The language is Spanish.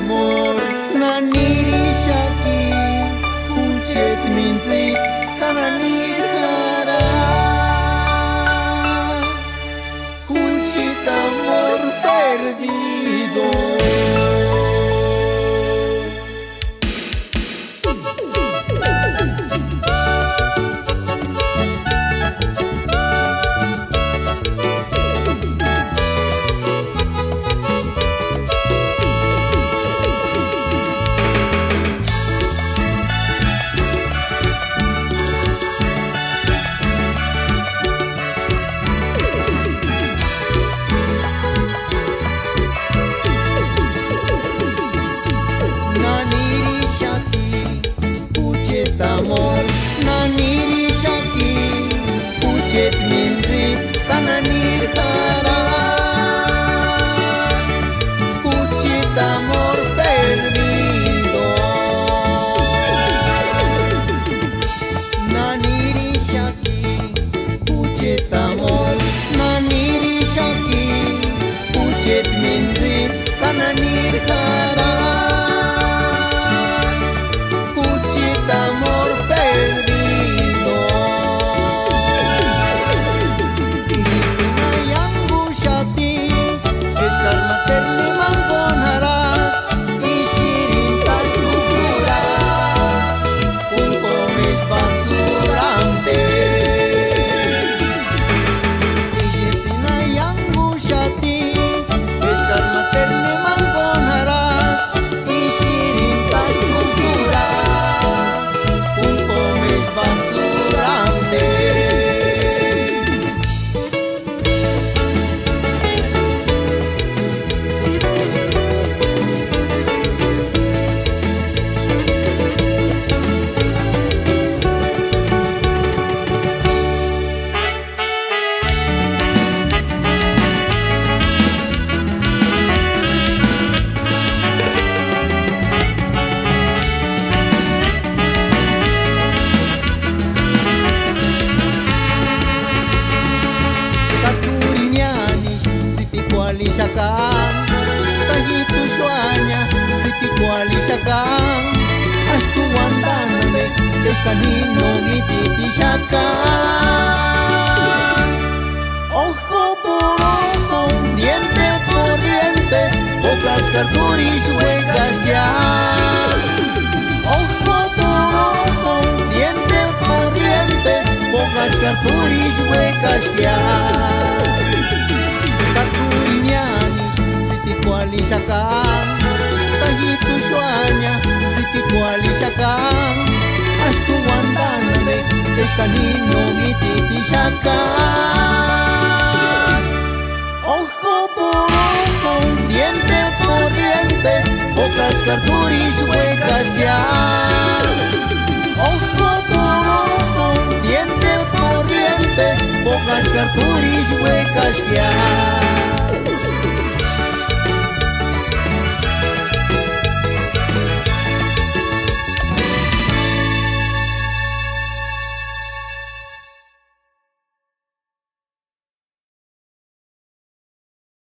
amor naniri shaki kunchet minzi kananir hara kunchet amor perdido. Amor naniri shaki kuchet minzi kananir hara kuchet amor perdido. Naniri shaki kuchet amor naniri shaki kuchet minzi kananir hara amor perdido. Itzina yangu shati Eskal materni mangonara Ishirin tastukura Un comes basurambe. Itzina yangu shati Eskal materni mangonara Ishirin tastukura Lishakan, tagitu suanya, zipiku alishakan, astu wandame, pescanino mititi shakan. Ojo por ojo, diente por diente, bocas carturis huecas ya. Ojo por ojo, diente por diente, bocas carturis huecas ya. Alishakan, tagitu suanya, zipiku alishakan, astu wandame, pescanino mititi shakan.